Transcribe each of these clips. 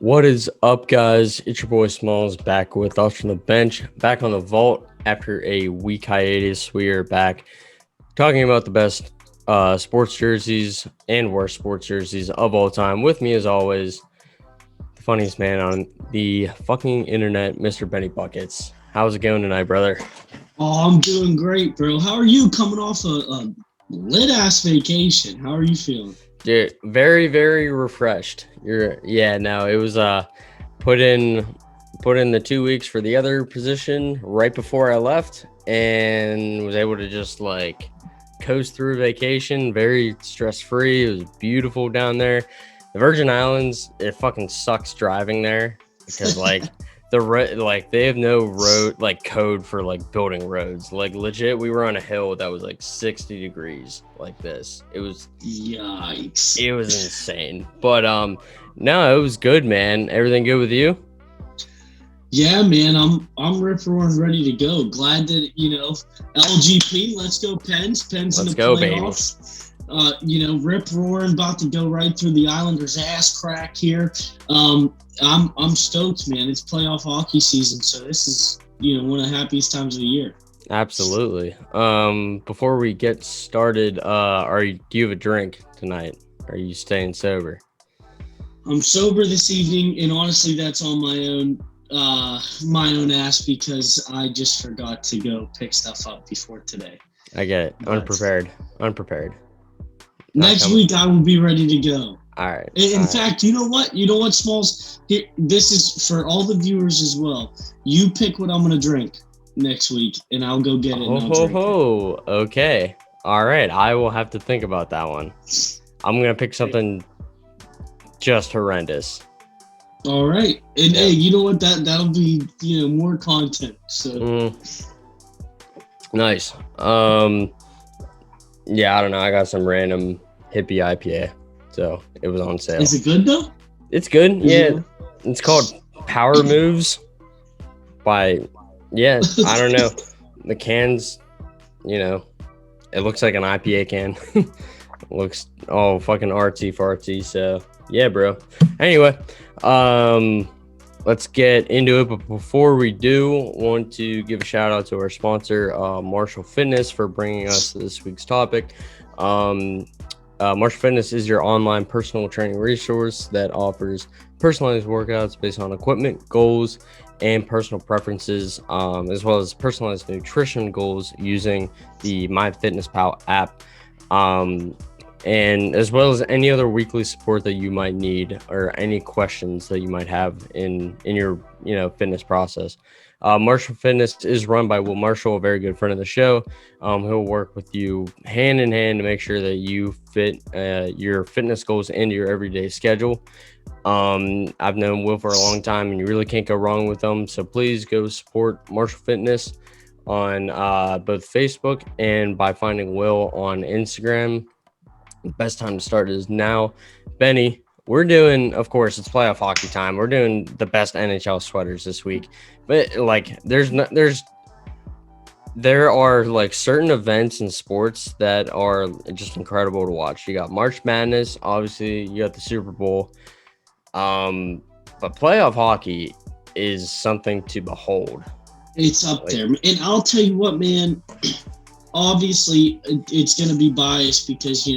What is up, guys? It's your boy Smalls back with us from the bench, back on the vault after a week hiatus. We are back talking about the best sports jerseys and worst sports jerseys of all time. With me, as always, the funniest man on the fucking internet, Mr. Benny Buckets. How's it going tonight, brother? Oh, I'm doing great, bro. How are you coming off a lit-ass vacation? How are you feeling? Dude, very, very refreshed. It was put in the 2 weeks for the other position right before I left and was able to just like coast through vacation, very stress-free. It was beautiful down there. The Virgin Islands, it fucking sucks driving there because like they have no road like code for like building roads. Like legit, we were on a hill that was like 60 degrees like this. Yikes. It was insane. But no, it was good, man. Everything good with you? Yeah, man. I'm rip roaring ready to go. Glad that LGP. Let's go Pens. Pens in Let's the go, playoffs. Rip roaring, about to go right through the Islanders' ass crack here. I'm stoked, man. It's playoff hockey season, so this is one of the happiest times of the year. Absolutely. Before we get started, do you have a drink tonight? Are you staying sober? I'm sober this evening, and honestly, that's on my own ass because I just forgot to go pick stuff up before today. I get it. Unprepared. Next week, I will be ready to go. All right. In fact, you know what, Smalls? Here, this is for all the viewers as well. You pick what I'm going to drink next week, and I'll go get it. Okay. All right. I will have to think about that one. I'm going to pick something just horrendous. All right. And hey, you know what? That'll be, more content. So nice. Yeah, I don't know. I got some random hippie IPA, so it was on sale. Is it good though? It's good. It's called Power Moves I don't know. The cans, it looks like an IPA can. It looks all fucking artsy fartsy. So yeah, bro. Anyway, let's get into it. But before we do, want to give a shout out to our sponsor, Marshall Fitness, for bringing us this week's topic. Marshall Fitness is your online personal training resource that offers personalized workouts based on equipment, goals, and personal preferences, as well as personalized nutrition goals using the MyFitnessPal app. And as well as any other weekly support that you might need or any questions that you might have in your fitness process. Marshall Fitness is run by Will Marshall, a very good friend of the show. He'll work with you hand in hand to make sure that you fit your fitness goals into your everyday schedule. I've known Will for a long time, and you really can't go wrong with them. So please go support Marshall Fitness on both Facebook and by finding Will on Instagram. Best time to start is now. Benny, we're doing, of course, it's playoff hockey time. We're doing the best NHL sweaters this week. But like there are like certain events in sports that are just incredible to watch. You got March Madness, obviously, you got the Super Bowl. But playoff hockey is something to behold. It's up there. And I'll tell you what, man, obviously it's going to be biased because,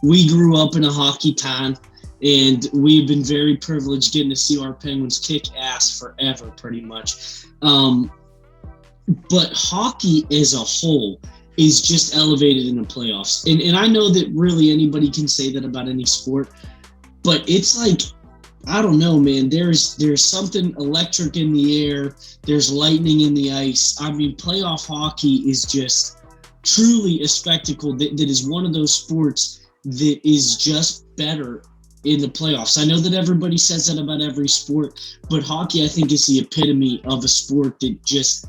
we grew up in a hockey time and we've been very privileged getting to see our Penguins kick ass forever, pretty much. But hockey as a whole is just elevated in the playoffs. And I know that really anybody can say that about any sport, but it's like, I don't know, man. There's something electric in the air. There's lightning in the ice. I mean, playoff hockey is just truly a spectacle that is one of those sports that is just better in the playoffs. I know that everybody says that about every sport, but hockey, I think, is the epitome of a sport that just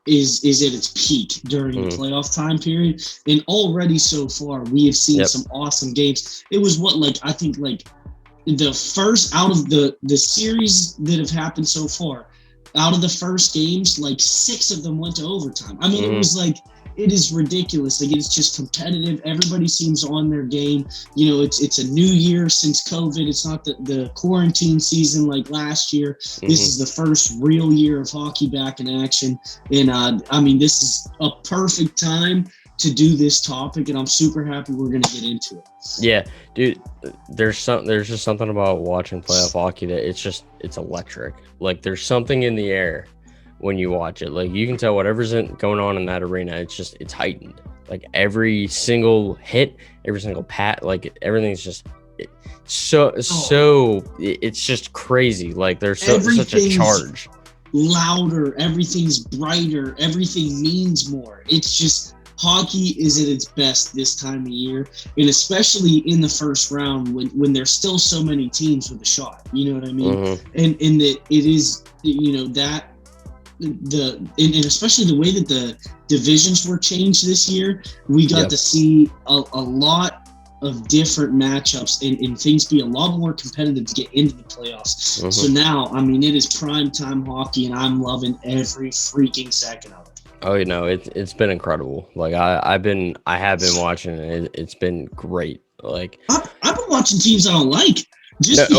is at its peak during the playoff time period. And already so far, we have seen some awesome games. It was the first out of the series that have happened so far, out of the first games, like 6 of them went to overtime. I mean, it was like it is ridiculous. Like, it's just competitive. Everybody seems on their game. You know, it's a new year since COVID. It's not the quarantine season like last year. This is the first real year of hockey back in action. And I mean, this is a perfect time to do this topic, and I'm super happy we're going to get into it. Yeah, dude, there's just something about watching playoff hockey that it's electric. Like, there's something in the air when you watch it. Like, you can tell whatever's going on in that arena, it's heightened. Like, every single hit, every single pat, like, everything's just it's just crazy. Like, there's such a charge. Louder, everything's brighter, everything means more. It's just, hockey is at its best this time of year, and especially in the first round when there's still so many teams with a shot. You know what I mean? And that it is, you know, that and especially the way that the divisions were changed this year, we got to see a lot of different matchups and things be a lot more competitive to get into the playoffs. So now, I mean, it is prime time hockey, and I'm loving every freaking second of it. Oh, you know, it's been incredible. Like, I have been watching it. It's been great. Like, I've been watching teams I don't like just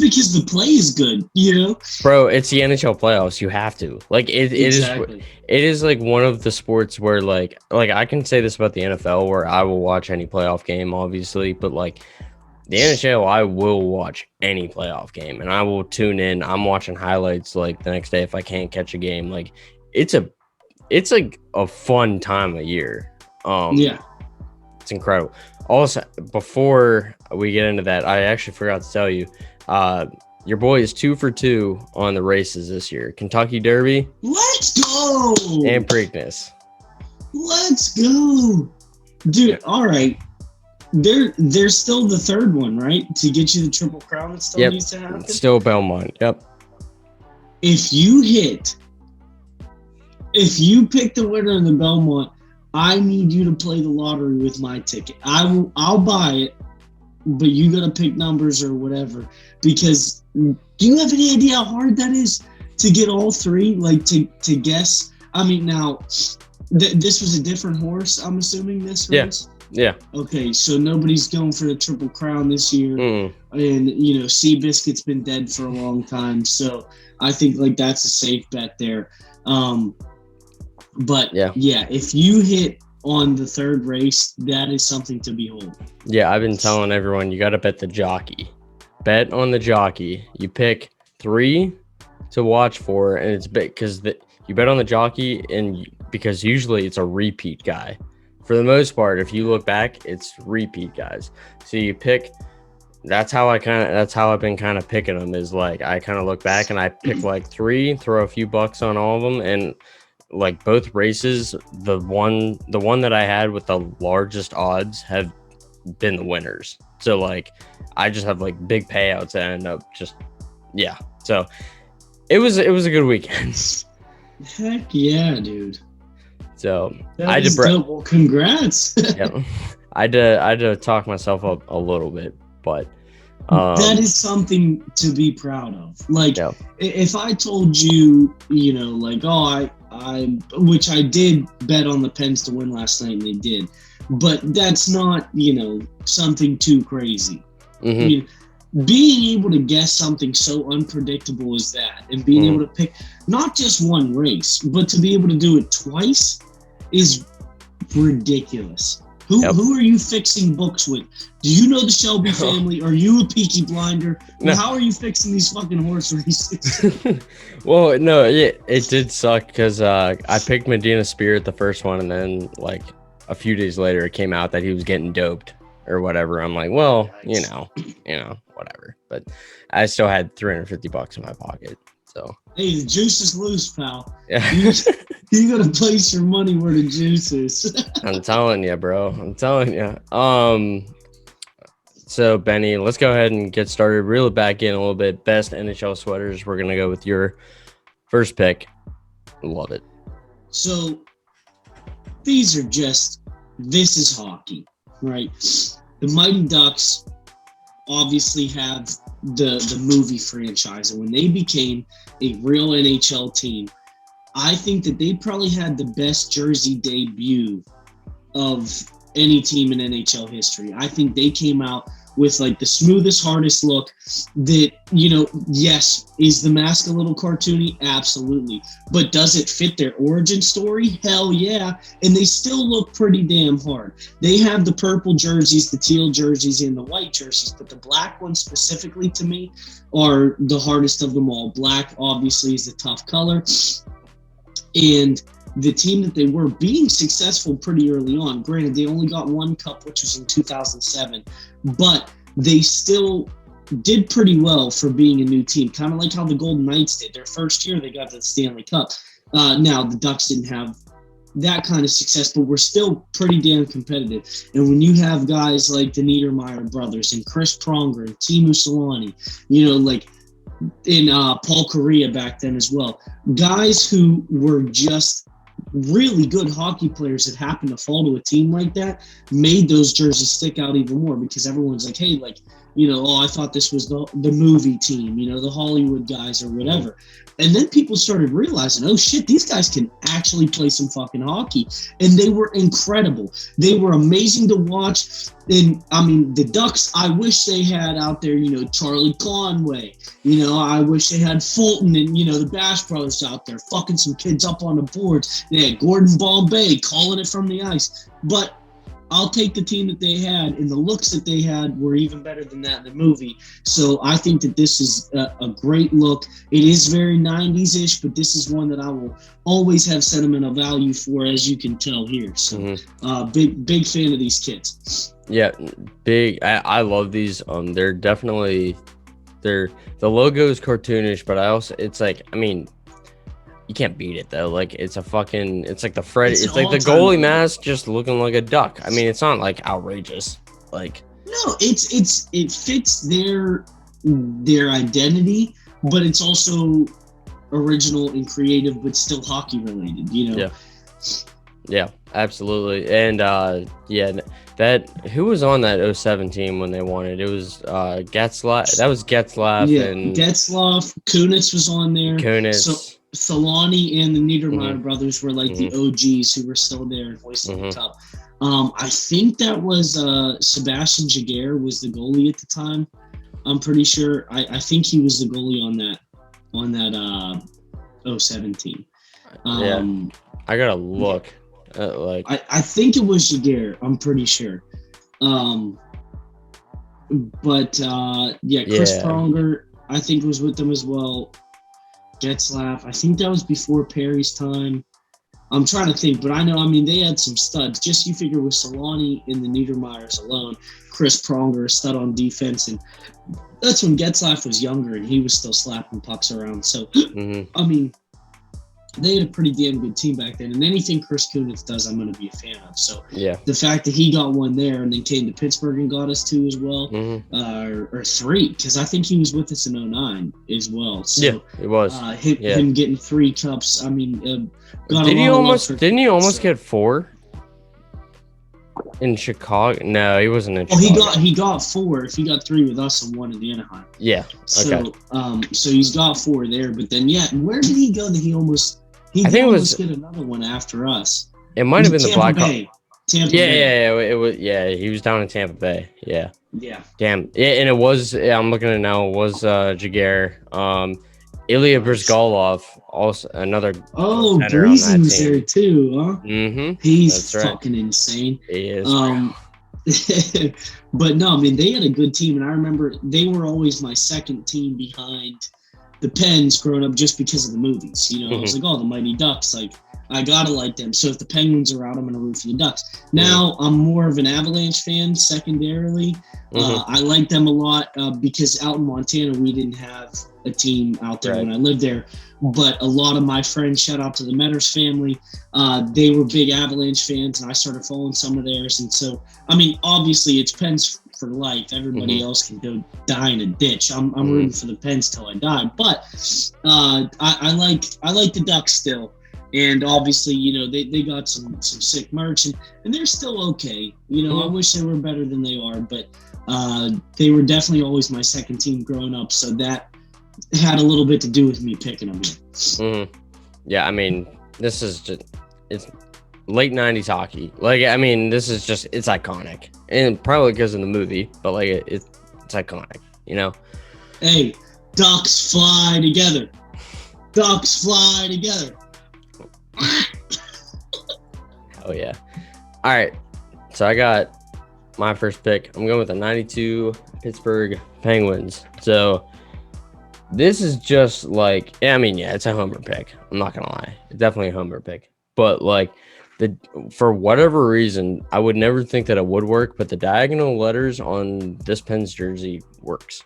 because the play is good, you know. Bro, it's the NHL playoffs. You have to. Like, it is like one of the sports where like I can say this about the NFL, where I will watch any playoff game, obviously, but like the NHL, I will watch any playoff game, and I will tune in. I'm watching highlights like the next day if I can't catch a game. Like, it's like a fun time of year. It's incredible. Also, before we get into that, I actually forgot to tell you, your boy is 2 for 2 on the races this year. Kentucky Derby. Let's go. And Preakness. Let's go, dude. All right. There's still the third one, right? To get you the Triple Crown, it still needs to happen. It's still Belmont. Yep. If you pick the winner of the Belmont, I need you to play the lottery with my ticket. I'll buy it, but you gotta pick numbers or whatever. Because do you have any idea how hard that is to get all three? Like, to guess. I mean, now this was a different horse. I'm assuming this race. Yeah. Okay, so nobody's going for the Triple Crown this year, and you know, Seabiscuit's been dead for a long time, so I think like that's a safe bet there. But if you hit on the third race, that is something to behold. Yeah, I've been telling everyone, you got to bet the jockey. Bet on the jockey. You pick 3 to watch for, and it's big because you bet on the jockey, and because usually it's a repeat guy. For the most part, if you look back, it's repeat guys. So you pick. That's how I've been kind of picking them. Is like, I kind of look back and I pick like 3, throw a few bucks on all of them, and like both races, the one that I had with the largest odds have been the winners. So like, I just have like big payouts that end up just So it was a good weekend. Heck yeah, dude. So that is dope. Well, congrats. I had to talk myself up a little bit, but that is something to be proud of. Like, if I told you, you know, like, which I did bet on the Pens to win last night, and they did, but that's not, you know, something too crazy. I mean, being able to guess something so unpredictable as that, and being able to pick not just one race, but to be able to do it twice is ridiculous. Who are you fixing books with? Do you know the Shelby family? Are you a Peaky Blinder? No. How are you fixing these fucking horse races? Well, no, it did suck because I picked Medina Spirit the first one, and then like a few days later, it came out that he was getting doped or whatever. I'm like, well, you know, whatever. But I still had $350 in my pocket. So hey, the juice is loose, pal. Yeah. You gotta place your money where the juice is. I'm telling you, bro. I'm telling you. So Benny, let's go ahead and get started. Reel it back in a little bit. Best NHL sweaters. We're gonna go with your first pick. Love it. So this is hockey, right? The Mighty Ducks obviously have the movie franchise, and when they became a real NHL team, I think that they probably had the best jersey debut of any team in NHL history. I think they came out with like the smoothest, hardest look that, yes, is the mask a little cartoony? Absolutely. But does it fit their origin story? Hell yeah. And they still look pretty damn hard. They have the purple jerseys, the teal jerseys, and the white jerseys, but the black ones specifically to me are the hardest of them all. Black obviously is a tough color. And the team that they were being successful pretty early on, granted, they only got one cup, which was in 2007, but they still did pretty well for being a new team, kind of like how the Golden Knights did. Their first year, they got the Stanley Cup. Now, the Ducks didn't have that kind of success, but we're still pretty damn competitive. And when you have guys like the Niedermeyer brothers and Chris Pronger and Teemu Selanne, in Paul Correa back then as well, guys who were just really good hockey players that happened to fall to a team like that made those jerseys stick out even more, because everyone's like, hey, I thought this was the movie team, the Hollywood guys or whatever. And then people started realizing, oh shit, these guys can actually play some fucking hockey. And they were incredible. They were amazing to watch. And I mean, the Ducks, I wish they had out there, Charlie Conway. I wish they had Fulton and, the Bash brothers out there fucking some kids up on the boards. They had Gordon Bombay calling it from the ice. But I'll take the team that they had, and the looks that they had were even better than that in the movie. So I think that this is a great look. It is very 90s-ish, but this is one that I will always have sentimental value for, as you can tell here. So big fan of these kids. Yeah, big. I love these. They're definitely, the logo is cartoonish, but you can't beat it though. Like it's like the Fred. It's like the goalie mask just looking like a duck. I mean, it's not like outrageous. Like no, it fits their identity, but it's also original and creative, but still hockey related. Yeah, absolutely. And who was on that 07 team when they won it? It was Getzlaff. That was Getzlaff. Yeah, and Getzlaff. Kunitz was on there. Kunitz. So Selanne and the Niedermeyer brothers were like the OGs who were still there and hoisting the cup. I think that was Sebastian Jaguar was the goalie at the time. I'm pretty sure. I think he was the goalie on that 07 team. I gotta look. I think it was Jaguar. I'm pretty sure. Chris Pronger, I think, was with them as well. Getzlaff, I think that was before Perry's time. I'm trying to think, but I know, they had some studs. Just you figure with Selanne and the Niedermeyers alone, Chris Pronger, a stud on defense, and that's when Getzlaff was younger and he was still slapping pucks around. So, they had a pretty damn good team back then, and anything Chris Kunitz does, I'm going to be a fan of. So the fact that he got one there and then came to Pittsburgh and got us two as well, or three, because I think he was with us in 09 as well. So, yeah, it was. Him getting 3 cups. Didn't he almost get 4 in Chicago? No, he wasn't in Chicago. He got 4 if he got 3 with us and 1 in the Anaheim. Yeah. Okay. So he's got 4 there, but then where did he go that he almost? I think it was get another one after us. It might have been the Black Bay. Tampa Bay. Yeah, it was. Yeah, he was down in Tampa Bay. Yeah. Yeah. Damn. Yeah, and it was. Yeah, I'm looking at it now. It was Jaguar. Ilya Bryzgalov, also another. Oh, Breezy was there too, huh? Mm-hmm. He's fucking insane. He is. But no, they had a good team, and I remember they were always my second team behind the Pens growing up, just because of the movies. I was like, oh, the Mighty Ducks, like I gotta like them. So if the Penguins are out, I'm gonna root for the Ducks. Now I'm more of an Avalanche fan secondarily. I like them a lot because out in Montana we didn't have a team out there when I lived there. But a lot of my friends, shout out to the Metters family, they were big Avalanche fans, and I started following some of theirs. And so, obviously it's Pens for life. Everybody else can go die in a ditch. I'm rooting for the Pens till I die. But I like the Ducks still. And obviously, they got some sick merch, and they're still okay. I wish they were better than they are, but they were definitely always my second team growing up. So that had a little bit to do with me picking them here. Yeah, I mean, this is just it's late '90s hockey. Like, I mean, this is just it's iconic, and probably because of the movie, but like it's iconic, you know. Hey, ducks fly together. Ducks fly together. Oh yeah. All right. So I got my first pick. I'm going with the '92 Pittsburgh Penguins. So this is just like, I mean, yeah, it's a homer pick. I'm not gonna lie, it's definitely a homer pick. But like for whatever reason, I would never think that it would work. But the diagonal letters on this Pens jersey works.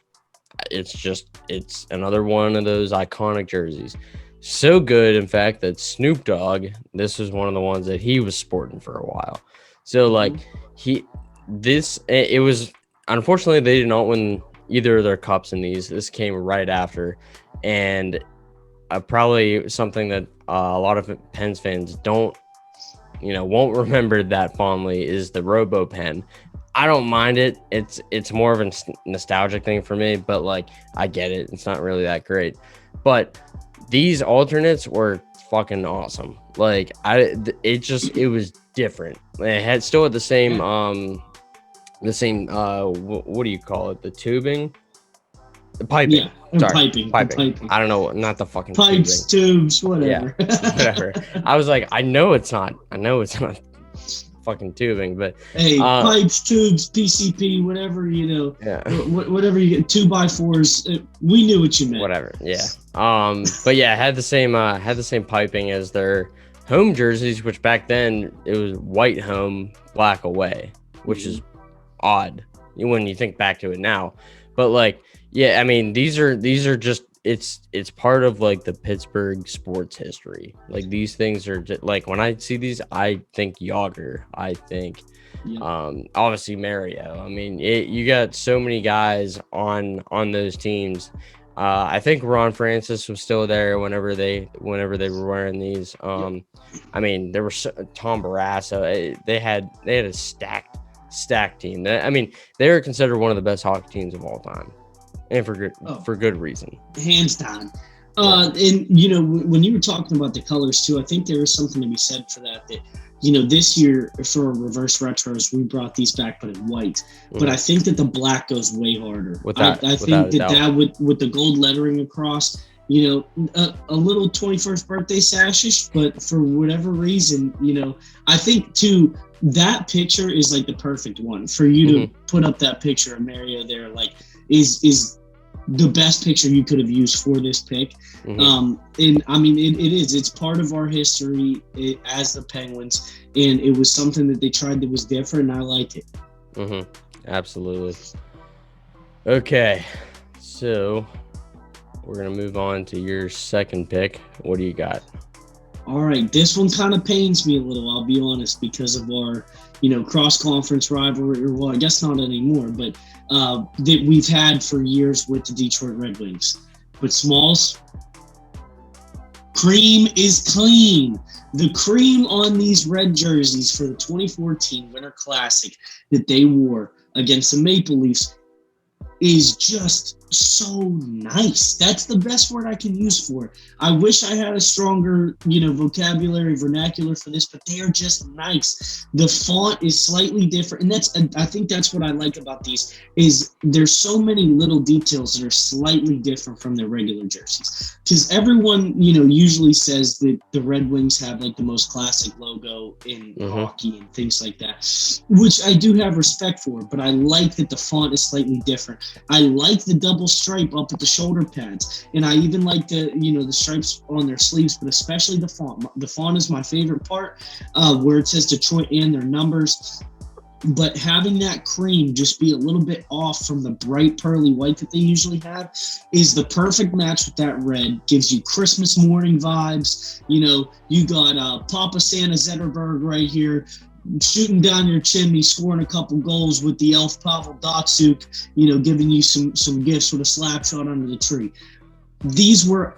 It's another one of those iconic jerseys. So good, in fact, that Snoop Dogg, this was one of the ones that he was sporting for a while. So like it was, unfortunately they did not win either of their cups in these. This came right after, and probably something that a lot of Pens fans won't remember that fondly is the Robo Pen. I don't mind it. It's more of a nostalgic thing for me, but like I get it. It's not really that great, but these alternates were fucking awesome. Like it was different. It still had the same what do you call it? The tubing, the piping. Yeah, Sorry, piping. I don't know, not the fucking pipes, tubing. tubes, whatever. Yeah, whatever. I was like, I know it's not fucking tubing, but hey, pipes, tubes, PCP, whatever, yeah, whatever you get, 2x4s. We knew what you meant. Whatever, yeah. But yeah, had the same piping as their home jerseys, which back then it was white home, black away, which is odd when you think back to it now. But like, yeah, I mean, these are just it's part of like the Pittsburgh sports history. Like these things are just, like when I see these, I think Yager. I think obviously Mario. I mean, you got so many guys on those teams. I think Ron Francis was still there whenever they were wearing these. I mean, there was Tom Barrasso. They had a stacked team. I mean, they were considered one of the best hockey teams of all time, and for good reason. Hands down. And when you were talking about the colors too, I think there is something to be said for that. That this year for reverse retros, we brought these back, but in white. But I think that the black goes way harder. I think that with the gold lettering across, a little 21st birthday sashish, but for whatever reason, I think too that picture is like the perfect one for you to put up. That picture of Mario there, like is the best picture you could have used for this pick. And I mean, it's part of our history as the Penguins, and it was something that they tried that was different, and I like it. Absolutely. Okay, so we're gonna move on to your second pick. What do you got? All right, this one kind of pains me a little, I'll be honest, because of our cross-conference rivalry, or well, I guess not anymore, but that we've had for years with the Detroit Red Wings. But Smalls, cream is clean. The cream on these red jerseys for the 2014 Winter Classic that they wore against the Maple Leafs is just so nice. That's the best word I can use for it. I wish I had a stronger, vocabulary, vernacular for this, but they are just nice. The font is slightly different, and I think that's what I like about these is there's so many little details that are slightly different from their regular jerseys. Because everyone, usually says that the Red Wings have like the most classic logo in hockey and things like that, which I do have respect for, but I like that the font is slightly different. I like the double stripe up at the shoulder pads, and I even like the stripes on their sleeves, but especially the font. The font is my favorite part, where it says Detroit and their numbers. But having that cream just be a little bit off from the bright pearly white that they usually have is the perfect match with that red. Gives you Christmas morning vibes. You got Papa Santa Zetterberg right here, shooting down your chimney, scoring a couple goals with the elf Pavel Datsyuk, giving you some gifts with a slap shot under the tree. These were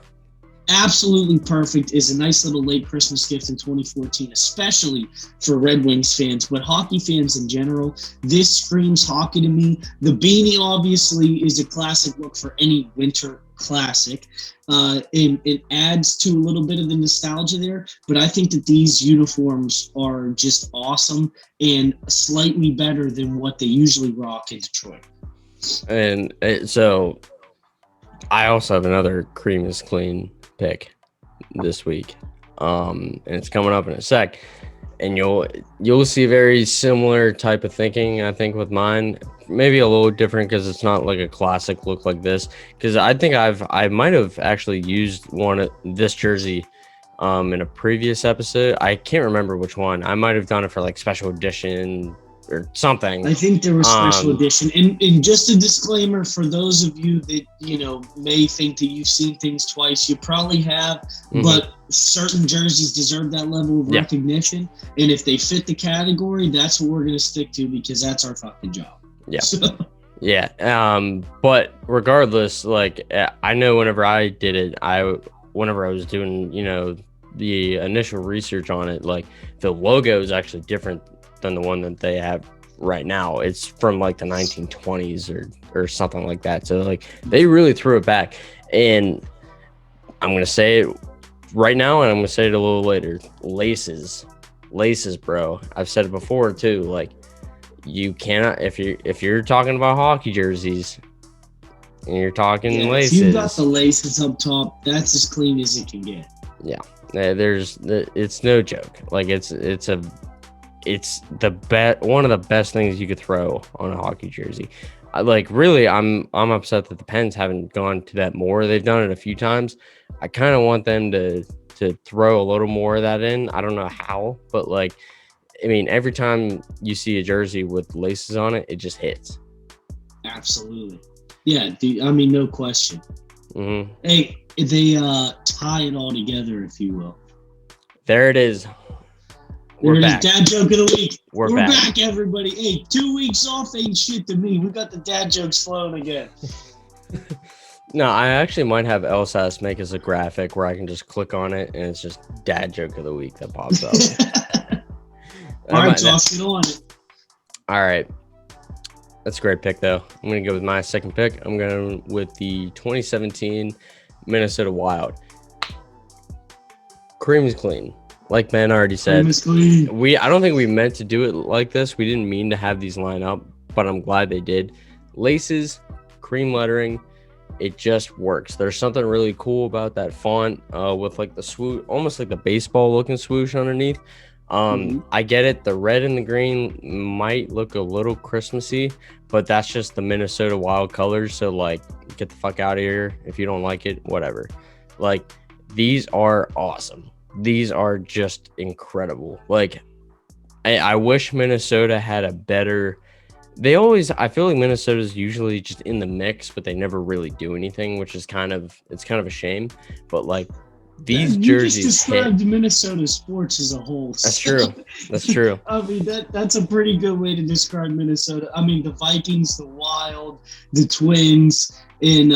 absolutely perfect. Is a nice little late Christmas gift in 2014, especially for Red Wings fans, but hockey fans in general. This screams hockey to me. The beanie obviously is a classic look for any winter classic. And it adds to a little bit of the nostalgia there, but I think that these uniforms are just awesome and slightly better than what they usually rock in Detroit. And so I also have another cream is clean pick this week. And it's coming up in a sec. And you'll see a very similar type of thinking, I think, with mine. Maybe a little different because it's not like a classic look like this. Because I think I might have actually used this jersey in a previous episode. I can't remember which one. I might have done it for like special edition or something. I think there was special edition. And just a disclaimer for those of you that, may think that you've seen things twice, you probably have, but certain jerseys deserve that level of recognition. And if they fit the category, that's what we're going to stick to because that's our fucking job. Yeah. Yeah. But regardless, like I know whenever I did it, whenever I was doing, the initial research on it, like the logo is actually different than the one that they have right now. It's from like the 1920s or something like that. So like they really threw it back. And I'm going to say it right now and I'm going to say it a little later. Laces, bro. I've said it before too. Like you cannot, if you're talking about hockey jerseys and you're talking laces. If you've got the laces up top, that's as clean as it can get. Yeah. It's no joke. Like it's one of the best things you could throw on a hockey jersey. I'm upset that the Pens haven't gone to that more. They've done it a few times. I kind of want them to throw a little more of that in. I don't know how, but every time you see a jersey with laces on it, it just hits. Absolutely. Yeah, no question. Mm-hmm. Hey, they tie it all together, if you will. There it is. We're back. Dad joke of the week. We're back, everybody. Hey, 2 weeks off ain't shit to me. We got the dad jokes flowing again. No, I actually might have LSAS make us a graphic where I can just click on it and it's just dad joke of the week that pops up. All right, Josh, get on it. All right. That's a great pick, though. I'm going to go with my second pick. I'm going with the 2017 Minnesota Wild. Cream is clean. Like Ben already said, I don't think we meant to do it like this. We didn't mean to have these line up, but I'm glad they did. Laces, cream lettering, it just works. There's something really cool about that font with like the swoosh, almost like the baseball looking swoosh underneath. I get it. The red and the green might look a little Christmassy, but that's just the Minnesota Wild colors. So get the fuck out of here. If you don't like it, whatever. These are awesome. These are just incredible. I wish Minnesota had a better. I feel like Minnesota's usually just in the mix, but they never really do anything, which is kind of a shame. But these jerseys. You just described Minnesota sports as a whole. That's true. That's true. That's a pretty good way to describe Minnesota. The Vikings, the Wild, the Twins, and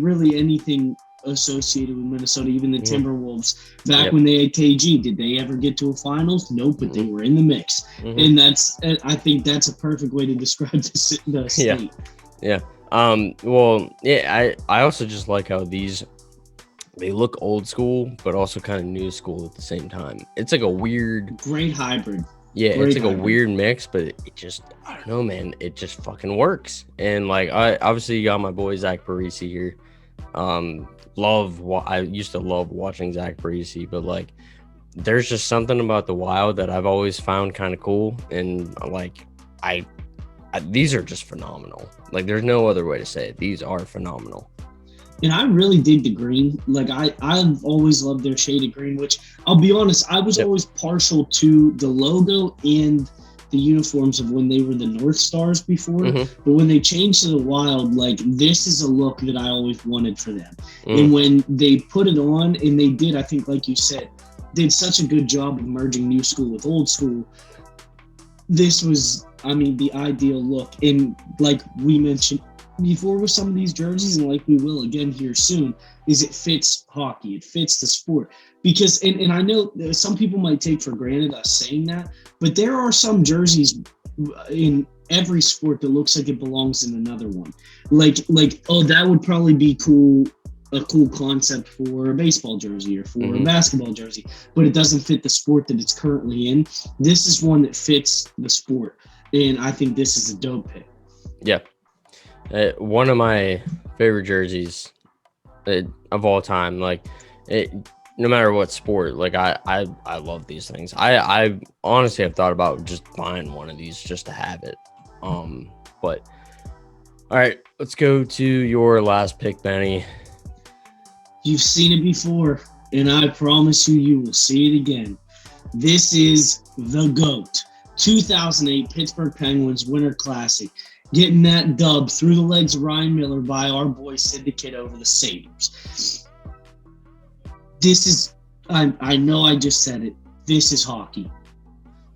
really anything associated with Minnesota, even the Timberwolves. Back when they had KG, did they ever get to a finals? Nope, but they were in the mix. And I think that's a perfect way to describe the state. Yeah. I also just like how they look old school, but also kind of new school at the same time. It's like a weird... Great hybrid. Yeah, it's like a weird mix, but it just... I don't know, man. It just fucking works. And, obviously you got my boy Zach Parise here. I used to love watching Zach Parise, but, there's just something about the Wild that I've always found kind of cool. And, these are just phenomenal. There's no other way to say it. These are phenomenal. And I really dig the green. I've always loved their shade of green, which I'll be honest, I was always partial to the logo and the uniforms of when they were the North Stars before. But when they changed to the Wild, this is a look that I always wanted for them. And when they put it on, and they did, I think, like you said, did such a good job of merging new school with old school. This was, the ideal look. And like we mentioned before with some of these jerseys, and like we will again here soon, is it fits hockey. It fits the sport. Because, and I know some people might take for granted us saying that, but there are some jerseys in every sport that looks like it belongs in another one. Like, oh, that would probably be cool, a cool concept for a baseball jersey or for a basketball jersey, but it doesn't fit the sport that it's currently in. This is one that fits the sport, and I think this is a dope pick. Yeah. One of my favorite jerseys of all time. Like, no matter what sport, like I love these things. I honestly have thought about just buying one of these just to have it. But all right, let's go to your last pick, Benny. You've seen it before, and I promise you, you will see it again. This is the GOAT. 2008 Pittsburgh Penguins Winter Classic. Getting that dub through the legs of Ryan Miller by our boy Sid the Kid over the Sabres. This is, I know I just said it, this is hockey.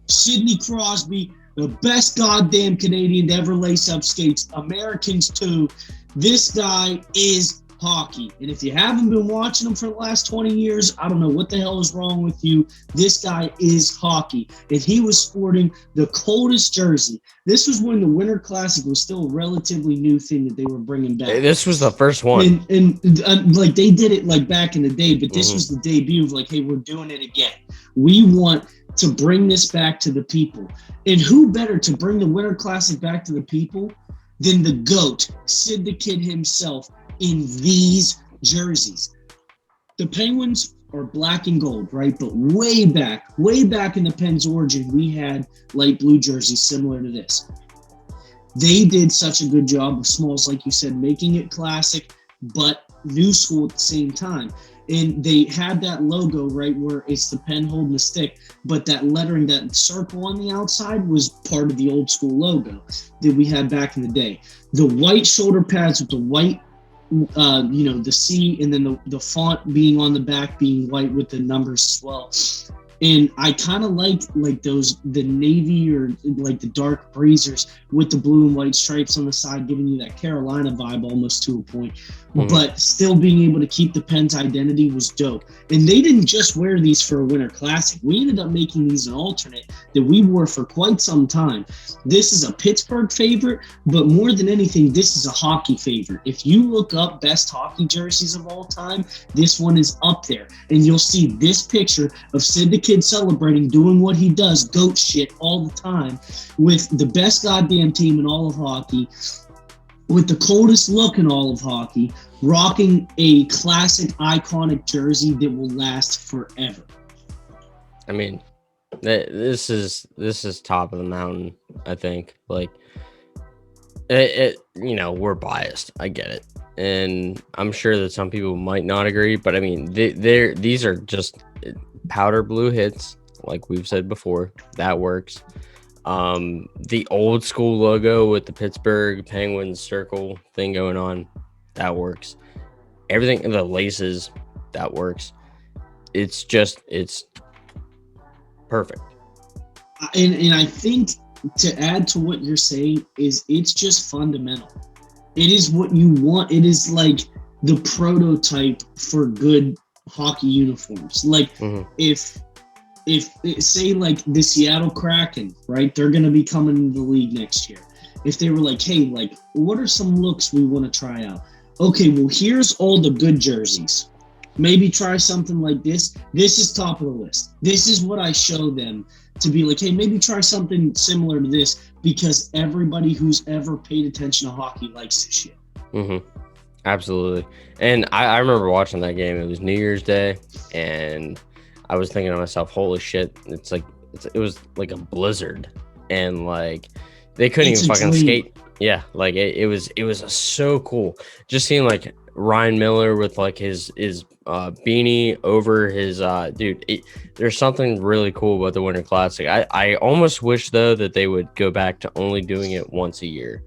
Sidney Crosby, the best goddamn Canadian to ever lace up skates, Americans too. This guy is hockey. And if you haven't been watching him for the last 20 years, I don't know what the hell is wrong with you. This guy is hockey. And he was sporting the coldest jersey. This was when the Winter Classic was still a relatively new thing that they were bringing back. This was the first one. And like they did it like back in the day, but this was the debut of like, hey, we're doing it again. We want to bring this back to the people. And who better to bring the Winter Classic back to the people than the GOAT, Sid the Kid himself, in these jerseys. The Penguins are black and gold, right? But way back in the Pens' origin, we had light blue jerseys similar to this. They did such a good job of Smalls, like you said, making it classic, but new school at the same time. And they had that logo, right, where it's the pen holding the stick, but that lettering, that circle on the outside was part of the old school logo that we had back in the day. The white shoulder pads with the white the C, and then the font being on the back being white with the numbers as well. And I kind of like the navy or like the dark breezers with the blue and white stripes on the side, giving you that Carolina vibe almost to a point. But still being able to keep the Pens' identity was dope. And they didn't just wear these for a Winter Classic. We ended up making these an alternate that we wore for quite some time. This is a Pittsburgh favorite, but more than anything, this is a hockey favorite. If you look up best hockey jerseys of all time, this one is up there. And you'll see this picture of Sid the Kid celebrating, doing what he does, GOAT shit all the time, with the best goddamn team in all of hockey, with the coldest look in all of hockey, rocking a classic, iconic jersey that will last forever. I mean, this is top of the mountain, I think. Like, we're biased. I get it. And I'm sure that some people might not agree, but I mean, these are just powder blue hits, like we've said before. That works. The old school logo with the Pittsburgh Penguins circle thing going on, that works. Everything, the laces, that works. It's perfect. And I think to add to what you're saying is it's just fundamental. It is what you want. It is like the prototype for good hockey uniforms. Like if say like the Seattle Kraken, right? They're going to be coming into the league next year. If they were like, hey, like, what are some looks we want to try out? Okay, well, here's all the good jerseys. Maybe try something like this. This is top of the list. This is what I show them to be like, hey, maybe try something similar to this, because everybody who's ever paid attention to hockey likes this shit. Absolutely. And I remember watching that game. It was New Year's Day, and I was thinking to myself, holy shit, it was like a blizzard, and like they couldn't even fucking skate. Yeah, like it was so cool just seeing like Ryan Miller with like his beanie over his dude. There's something really cool about the Winter Classic. I almost wish though that they would go back to only doing it once a year,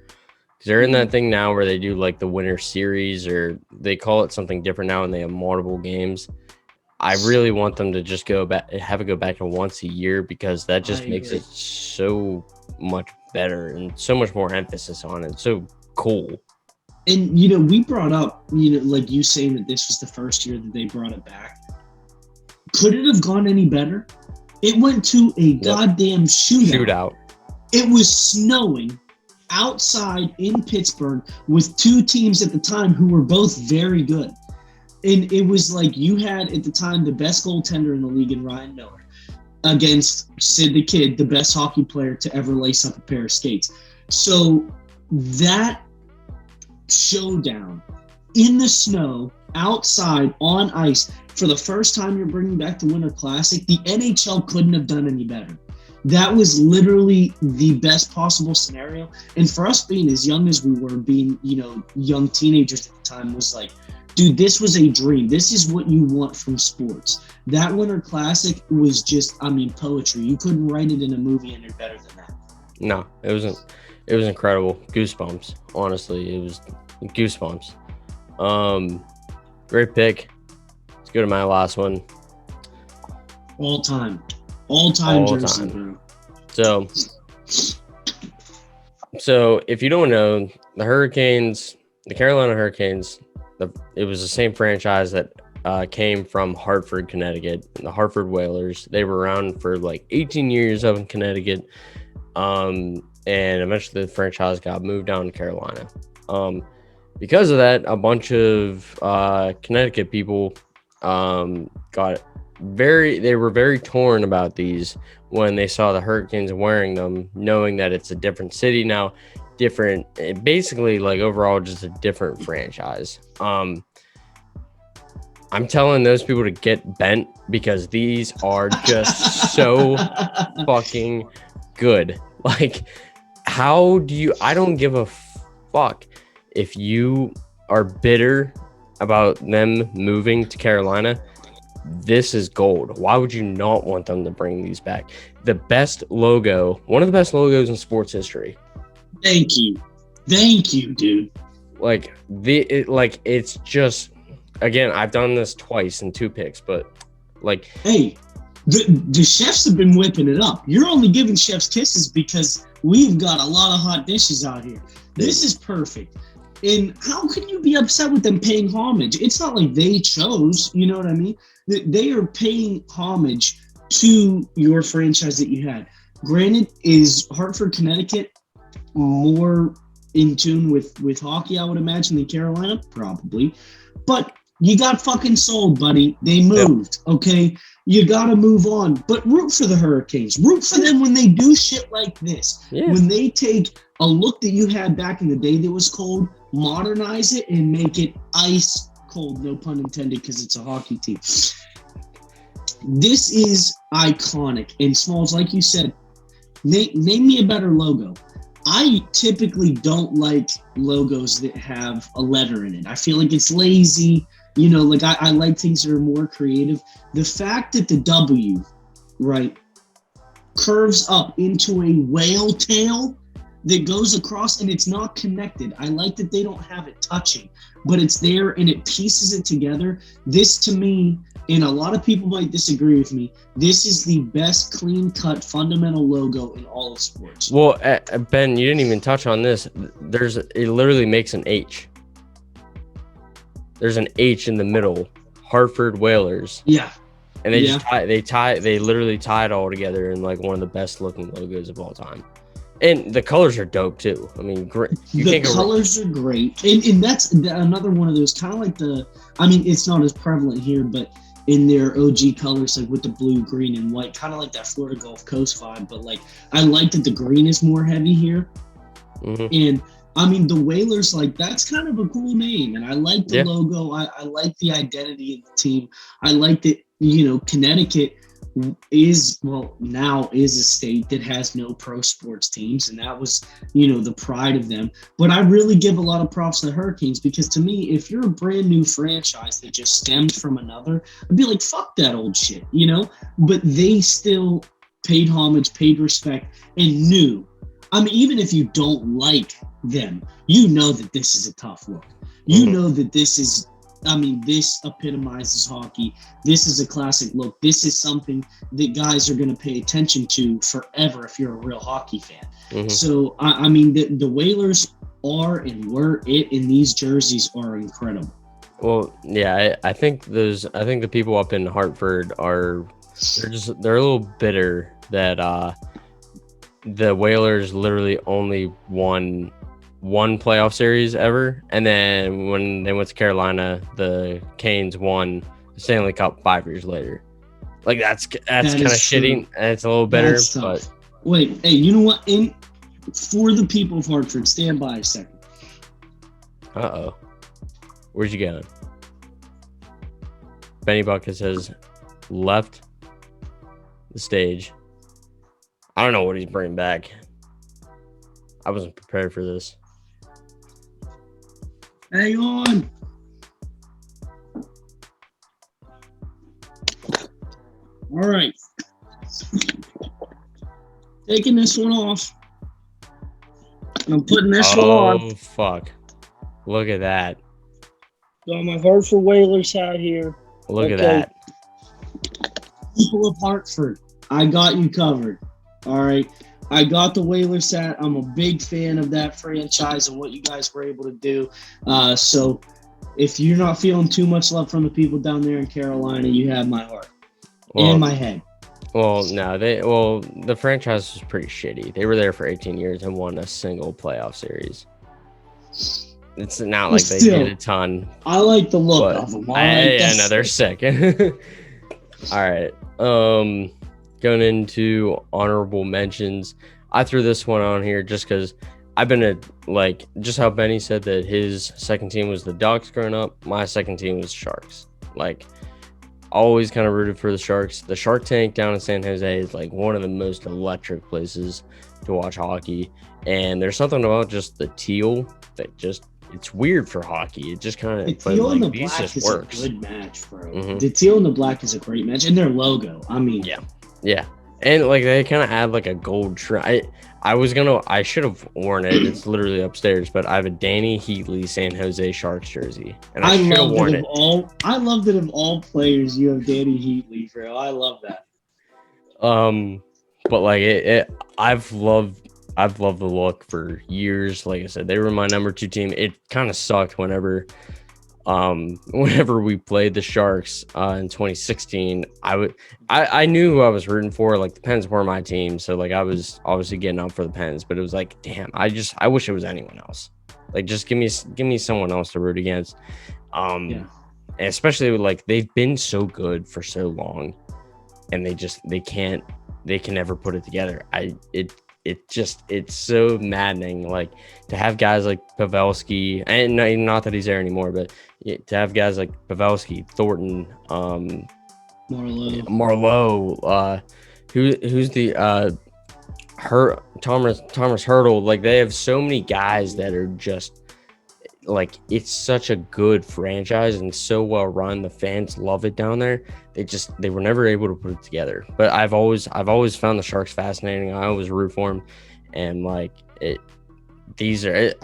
because they're in that thing now where they do like the Winter Series, or they call it something different now, and they have multiple games. I really want them to just go back to once a year, because that just makes it so much better and so much more emphasis on it. It's so cool. And, we brought up, like you saying that this was the first year that they brought it back. Could it have gone any better? It went to a goddamn shootout. It was snowing outside in Pittsburgh with two teams at the time who were both very good. And it was like you had at the time the best goaltender in the league in Ryan Miller against Sid the Kid, the best hockey player to ever lace up a pair of skates. So that showdown in the snow, outside, on ice, for the first time you're bringing back the Winter Classic, the NHL couldn't have done any better. That was literally the best possible scenario. And for us being as young as we were, being, young teenagers at the time, was like, dude, this was a dream. This is what you want from sports. That Winter Classic was just, poetry. You couldn't write it in a movie any better than that. No, it wasn't. It was incredible. Goosebumps. Honestly, it was goosebumps. Great pick. Let's go to my last one. All time jersey, bro. So if you don't know, the Carolina Hurricanes, it was the same franchise that came from Hartford, Connecticut, the Hartford Whalers. They were around for like 18 years up in Connecticut. And eventually the franchise got moved down to Carolina. Because of that, a bunch of Connecticut people they were very torn about these when they saw the Hurricanes wearing them, knowing that it's a different city now, basically like overall just a different franchise. I'm telling those people to get bent because these are just so fucking good. Like, I don't give a fuck if you are bitter about them moving to Carolina. This is gold. Why would you not want them to bring these back? The best logo, one of the best logos in sports history. Thank you, dude. Like it's just, again, I've done this twice in 2 picks, but like, hey, the chefs have been whipping it up. You're only giving chefs kisses because we've got a lot of hot dishes out here. This is perfect. And how can you be upset with them paying homage? It's not like they chose, you know what I mean? They are paying homage to your franchise that you had. Granted, is Hartford, Connecticut more in tune with hockey, I would imagine, than Carolina? Probably. But you got fucking sold, buddy. They moved, okay? You got to move on. But root for the Hurricanes. Root for them when they do shit like this. Yeah. When they take a look that you had back in the day that was cold, modernize it, and make it ice cold. No pun intended, because it's a hockey team. This is iconic. And Smalls, like you said, name me a better logo. I typically don't like logos that have a letter in it. I feel like it's lazy. I like things that are more creative. The fact that the W, right, curves up into a whale tail that goes across and it's not connected. I like that they don't have it touching, but it's there and it pieces it together. This, to me, and a lot of people might disagree with me, this is the best clean-cut fundamental logo in all of sports. Well, Ben, you didn't even touch on this. It literally makes an H. There's an H in the middle. Hartford Whalers. Yeah. And they literally tie it all together in like one of the best looking logos of all time. And the colors are dope too. I mean, great. The colors are great. And that's another one of those kind of like it's not as prevalent here, but in their OG colors, like with the blue, green, and white, kind of like that Florida Gulf Coast vibe. But like, I like that the green is more heavy here. Mm-hmm. And the Whalers, like, that's kind of a cool name. And I like the logo. I like the identity of the team. I like that, Connecticut now is a state that has no pro sports teams. And that was, the pride of them. But I really give a lot of props to the Hurricanes because to me, if you're a brand new franchise that just stems from another, I'd be like, fuck that old shit, But they still paid homage, paid respect, and knew. Even if you don't like them, you know that this is a tough look. You know that this is, this epitomizes hockey. This is a classic look. This is something that guys are going to pay attention to forever if you're a real hockey fan. Mm-hmm. So, the Whalers, are and were it in these jerseys are incredible. Well, yeah, I think the people up in Hartford they're a little bitter that the Whalers literally only won one playoff series ever, and then when they went to Carolina, the Canes won the Stanley Cup 5 years later. Like that's kind of shitty, and it's a little bitter. That's tough. But wait, hey, you know what? For the people of Hartford, stand by a second. Where'd you get? Benny Bucket has left the stage. I don't know what he's bringing back. I wasn't prepared for this. Hang on. All right. Taking this one off. I'm putting this one on. Oh, fuck. Look at that. Got my Hartford Whalers hat here. Look at that. People of Hartford, I got you covered. All right. I got the Whalers hat. I'm a big fan of that franchise and what you guys were able to do. So if you're not feeling too much love from the people down there in Carolina, you have my heart and my head. Well, no, the franchise was pretty shitty. They were there for 18 years and won a single playoff series. It's not like they did a ton. I like the look of them. I know they're sick. All right. Going into honorable mentions, I threw this one on here just because I've been just how Benny said that his second team was the Ducks growing up. My second team was Sharks. Like, always kind of rooted for the Sharks. The Shark Tank down in San Jose is like one of the most electric places to watch hockey. And there's something about just the teal that just, it's weird for hockey. It just kind of, the teal and the black is works. A good match, bro. Mm-hmm. The teal and the black is a great match, and their logo. I mean, yeah, and like they kind of add like a gold trim. I should have worn it. It's literally upstairs, but I have a Danny Heatley San Jose Sharks jersey, and I should have worn it. I love that of all players, you have Danny Heatley, bro. I love that. But like I've loved the look for years. Like I said, they were my number 2 team. It kind of sucked whenever we played the Sharks in 2016. I knew who I was rooting for. Like the Pens were my team, so like I was obviously getting up for the Pens. But it was like, damn, I wish it was anyone else. Like just give me someone else to root against. And especially with, like, they've been so good for so long, and they can never put it together. It's so maddening, like, to have guys like Pavelski, and not that he's there anymore, but to have guys like Pavelski, Thornton, Marleau, who's the Thomas Hertl. Like, they have so many guys that are just like, it's such a good franchise and so well run. The fans love it down there. They were never able to put it together. But I've always found the Sharks fascinating. I always root for them, and like I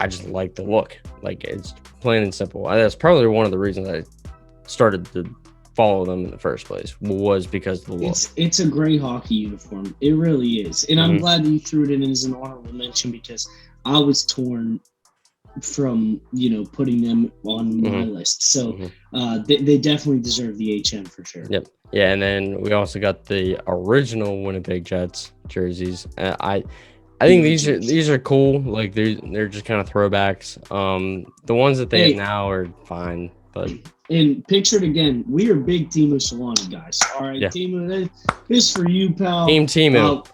just like the look. Like, it's plain and simple. That's probably one of the reasons I started to follow them in the first place, was because of the look. It's a great hockey uniform. It really is, and I'm glad that you threw it in as an honorable mention, because I was torn from putting them on my list. So they definitely deserve the HM for sure. Yep. Yeah, and then we also got the original Winnipeg Jets jerseys. I think these are cool. Like, they're just kind of throwbacks. The ones that they have now are fine, but. And pictured again, we are big Teemu Selanne guys. All right, yeah. Teemu, this for you, pal. Team Teemu.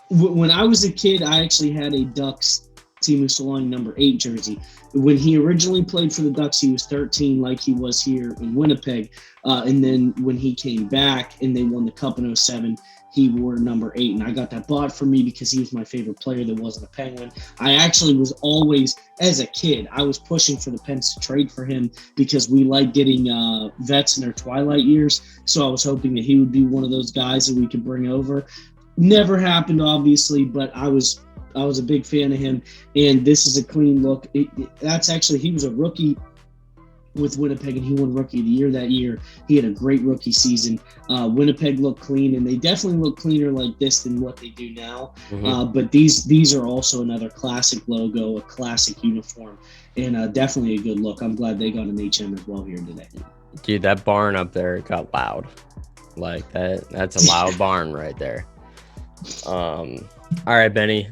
When I was a kid, I actually had a Ducks Teemu Selanne number 8 jersey. When he originally played for the Ducks, he was 13, like he was here in Winnipeg. And then when he came back and they won the Cup in 07, he wore number 8. And I got that bought for me because he was my favorite player that wasn't a Penguin. I actually was always, as a kid, I was pushing for the Pens to trade for him because we like getting vets in their twilight years. So I was hoping that he would be one of those guys that we could bring over. Never happened, obviously, but I was a big fan of him, and this is a clean look. He was a rookie with Winnipeg, and he won Rookie of the Year that year. He had a great rookie season. Winnipeg looked clean, and they definitely look cleaner like this than what they do now. But these are also another classic logo, a classic uniform, and definitely a good look. I'm glad they got an HM as well here today. Dude, that barn up there got loud. Like that's a loud barn right there. All right, Benny.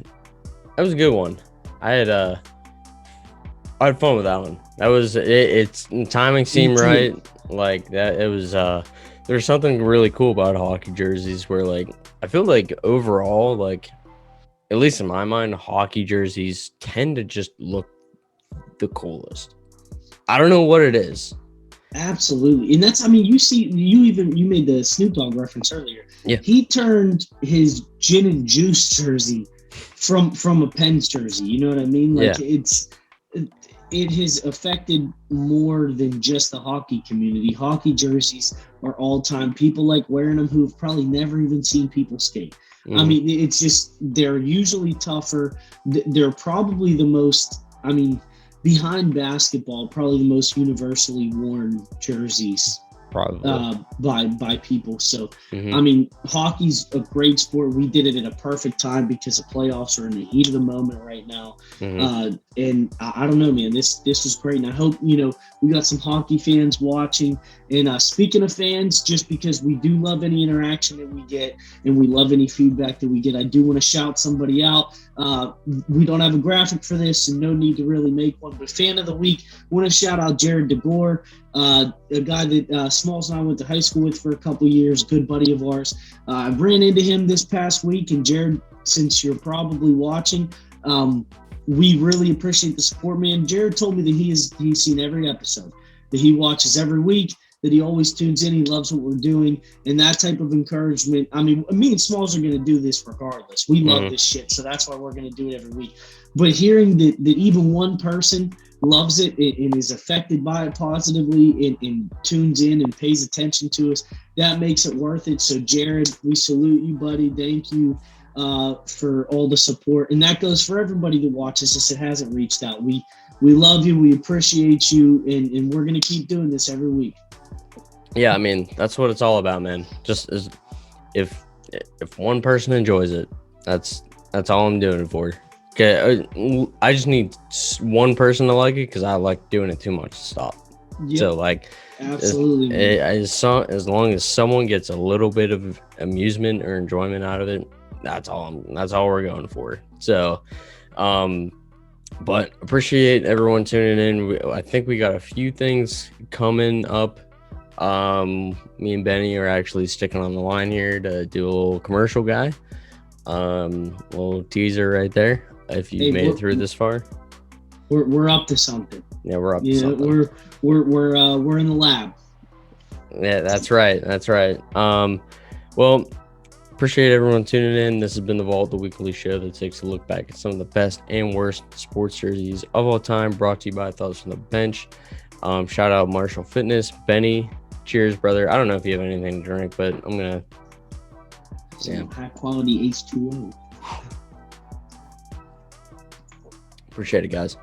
That was a good one. I had fun with that one. That was it. It's timing seemed right. Like that. It was. There's something really cool about hockey jerseys where, like, I feel like overall, like, at least in my mind, hockey jerseys tend to just look the coolest. I don't know what it is. Absolutely. And that's, I mean, you made the Snoop Dogg reference earlier. Yeah. He turned his gin and juice jersey from a Pens jersey. You know what I mean? Like, it has affected more than just the hockey community. Hockey jerseys are all time. People like wearing them who've probably never even seen people skate. I mean, it's just, they're usually tougher. They're probably the most, I mean, behind basketball, probably the most universally worn jerseys by people. So, I mean, hockey's a great sport. We did it at a perfect time because the playoffs are in the heat of the moment right now. And I don't know, man, this was great. And I hope, you know, we got some hockey fans watching. And speaking of fans, just because we do love any interaction that we get and we love any feedback that we get, I do want to shout somebody out. We don't have a graphic for this and no need to really make one, but fan of the week, I want to shout out Jared DeGore, a guy that Smalls and I went to high school with for a couple years, good buddy of ours. I ran into him this past week, and Jared, since you're probably watching, we really appreciate the support, man. Jared told me that he's seen every episode, that he watches every week, that he always tunes in. He loves what we're doing, and that type of encouragement. I mean, me and Smalls are going to do this regardless. We love this shit, so that's why we're going to do it every week. But hearing that even one person loves it and is affected by it positively and tunes in and pays attention to us, that makes it worth it. So, Jared, we salute you, buddy. Thank you for all the support. And that goes for everybody that watches this that hasn't reached out. We love you. We appreciate you. And we're going to keep doing this every week. Yeah, I mean, that's what it's all about, man. Just as if one person enjoys it, that's all I'm doing it for. Okay, I just need one person to like it because I like doing it too much to stop. Yep. So, like, absolutely, as long as someone gets a little bit of amusement or enjoyment out of it, that's all we're going for. So, but appreciate everyone tuning in. I think we got a few things coming up. Me and Benny are actually sticking on the line here to do a little commercial guy. Little teaser right there. If you made it through this far, we're up to something. Yeah, we're up to something. We're in the lab. Yeah, that's right. Well, appreciate everyone tuning in. This has been The Vault, the weekly show that takes a look back at some of the best and worst sports jerseys of all time, brought to you by Thoughts from the Bench. Shout out Marshall Fitness. Benny, cheers, brother. I don't know if you have anything to drink, but I'm gonna some high quality H2O. Appreciate it, guys.